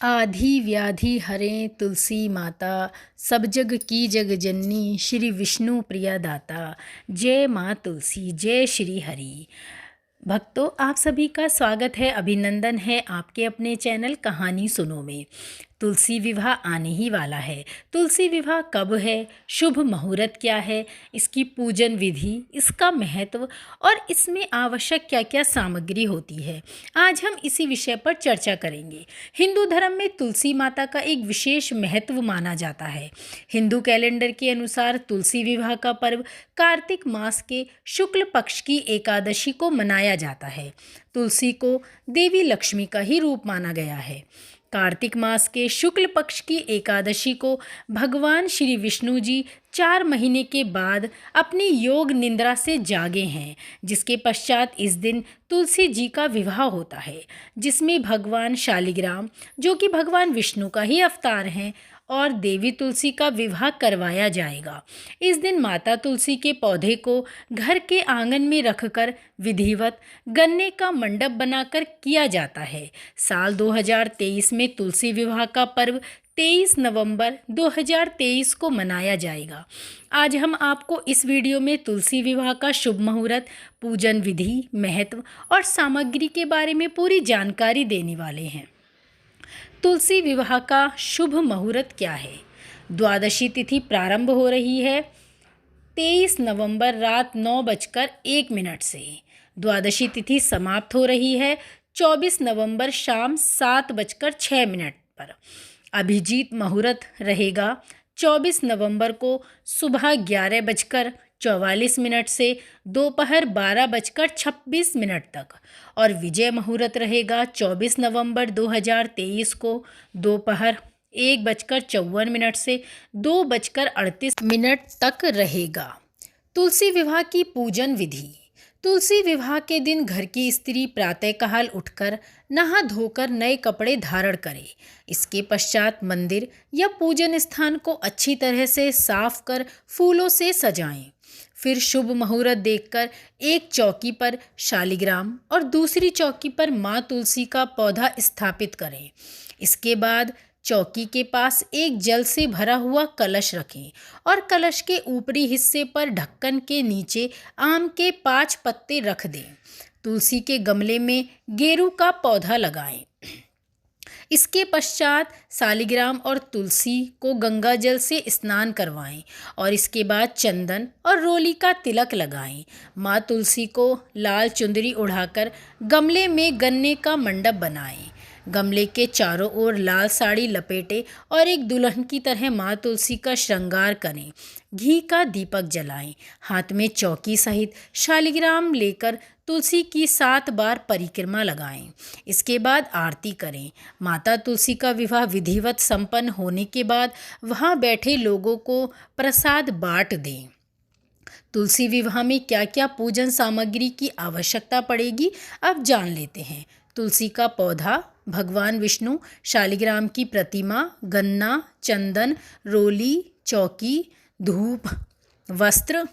आधी व्याधि हरें तुलसी माता, सब जग की जग जननी, श्री विष्णु प्रिया दाता। जय माँ तुलसी, जय श्री हरि। भक्तों, आप सभी का स्वागत है, अभिनंदन है आपके अपने चैनल कहानी सुनो में। तुलसी विवाह आने ही वाला है। तुलसी विवाह कब है, शुभ मुहूर्त क्या है, इसकी पूजन विधि, इसका महत्व और इसमें आवश्यक क्या क्या सामग्री होती है, आज हम इसी विषय पर चर्चा करेंगे। हिंदू धर्म में तुलसी माता का एक विशेष महत्व माना जाता है। हिंदू कैलेंडर के अनुसार तुलसी विवाह का पर्व कार्तिक मास के शुक्ल पक्ष की एकादशी को मनाया जाता है। तुलसी को देवी लक्ष्मी का ही रूप माना गया है। कार्तिक मास के शुक्ल पक्ष की एकादशी को भगवान श्री विष्णु जी 4 महीने के बाद अपनी योग निद्रा से जागे हैं, जिसके पश्चात इस दिन तुलसी जी का विवाह होता है, जिसमें भगवान शालिग्राम, जो कि भगवान विष्णु का ही अवतार हैं, और देवी तुलसी का विवाह करवाया जाएगा। इस दिन माता तुलसी के पौधे को घर के आंगन में रखकर विधिवत गन्ने का मंडप बनाकर किया जाता है। साल 2023 में तुलसी विवाह का पर्व 23 नवंबर 2023 को मनाया जाएगा। आज हम आपको इस वीडियो में तुलसी विवाह का शुभ मुहूर्त, पूजन विधि, महत्व और सामग्री के बारे में पूरी जानकारी देने वाले हैं। तुलसी विवाह का शुभ मुहूर्त क्या है? द्वादशी तिथि प्रारंभ हो रही है 23 नवंबर रात 9:01 से। द्वादशी तिथि समाप्त हो रही है 24 नवंबर शाम 7:06 पर। अभिजीत मुहूर्त रहेगा 24 नवंबर को सुबह 11:44 से दोपहर 12:26 तक, और विजय मुहूर्त रहेगा 24 नवंबर 2023 को दोपहर 1:54 से 2:38 तक रहेगा। तुलसी विवाह की पूजन विधि। तुलसी विवाह के दिन घर की स्त्री प्रातःकाल उठकर नहा धोकर नए कपड़े धारण करे। इसके पश्चात मंदिर या पूजन स्थान को अच्छी तरह से साफ कर फूलों से सजाएं। फिर शुभ मुहूर्त देखकर एक चौकी पर शालिग्राम और दूसरी चौकी पर माँ तुलसी का पौधा स्थापित करें। इसके बाद चौकी के पास एक जल से भरा हुआ कलश रखें और कलश के ऊपरी हिस्से पर ढक्कन के नीचे आम के 5 पत्ते रख दें। तुलसी के गमले में गेरू का पौधा लगाएं। इसके पश्चात शालिग्राम और तुलसी को गंगा जल से स्नान करवाएं और इसके बाद चंदन और रोली का तिलक लगाएं। माँ तुलसी को लाल चुंदरी उड़ाकर गमले में गन्ने का मंडप बनाएं। गमले के चारों ओर लाल साड़ी लपेटें और एक दुल्हन की तरह माँ तुलसी का श्रृंगार करें। घी का दीपक जलाएं। हाथ में चौकी सहित शालिग्राम लेकर तुलसी की 7 बार परिक्रमा लगाएं। इसके बाद आरती करें। माता तुलसी का विवाह विधिवत संपन्न होने के बाद वहां बैठे लोगों को प्रसाद बांट दें। तुलसी विवाह में क्या क्या पूजन सामग्री की आवश्यकता पड़ेगी, अब जान लेते हैं। तुलसी का पौधा, भगवान विष्णु, शालिग्राम की प्रतिमा, गन्ना, चंदन, रोली, चौकी, धूप, वस्त्र,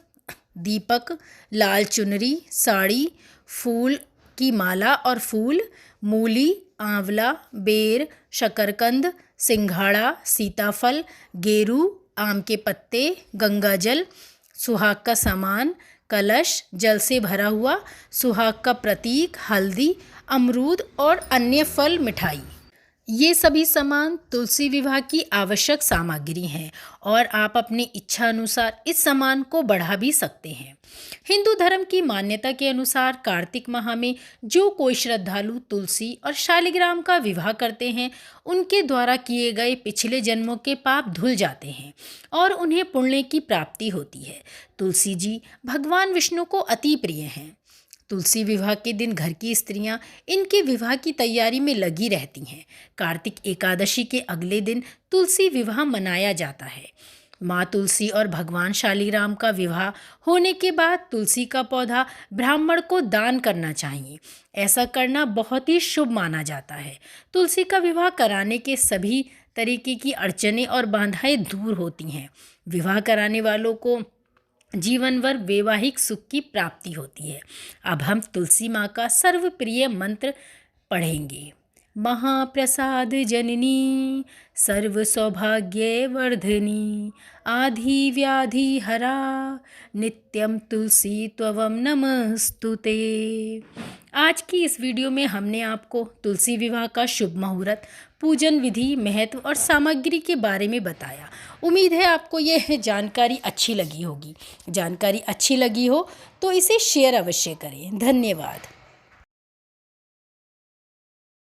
दीपक, लाल चुनरी, साड़ी, फूल की माला और फूल, मूली, आंवला, बेर, शकरकंद, सिंघाड़ा, सीताफल, गेरू, आम के पत्ते, गंगाजल, सुहाग का सामान, कलश, जल से भरा हुआ, सुहाग का प्रतीक, हल्दी, अमरूद और अन्य फल, मिठाई। ये सभी सामान तुलसी विवाह की आवश्यक सामग्री हैं और आप अपनी इच्छा अनुसार इस सामान को बढ़ा भी सकते हैं। हिंदू धर्म की मान्यता के अनुसार कार्तिक माह में जो कोई श्रद्धालु तुलसी और शालिग्राम का विवाह करते हैं, उनके द्वारा किए गए पिछले जन्मों के पाप धुल जाते हैं और उन्हें पुण्य की प्राप्ति होती है। तुलसी जी भगवान विष्णु को अति प्रिय हैं। तुलसी विवाह के दिन घर की स्त्रियां इनके विवाह की तैयारी में लगी रहती हैं। कार्तिक एकादशी के अगले दिन तुलसी विवाह मनाया जाता है। माँ तुलसी और भगवान शालिग्राम का विवाह होने के बाद तुलसी का पौधा ब्राह्मण को दान करना चाहिए। ऐसा करना बहुत ही शुभ माना जाता है। तुलसी का विवाह कराने के सभी तरीके की अड़चनें और बाधाएं दूर होती हैं। विवाह कराने वालों को जीवन भर वैवाहिक सुख की प्राप्ति होती है। अब हम तुलसी माँ का सर्वप्रिय मंत्र पढ़ेंगे। महाप्रसाद जननी सर्वसौभाग्यवर्धिनी आधि व्याधि हरा नित्यं तुलसी त्वं नमस्तुते। आज की इस वीडियो में हमने आपको तुलसी विवाह का शुभ मुहूर्त, पूजन विधि, महत्व और सामग्री के बारे में बताया। उम्मीद है आपको यह जानकारी अच्छी लगी होगी। जानकारी अच्छी लगी हो तो इसे शेयर अवश्य करें। धन्यवाद।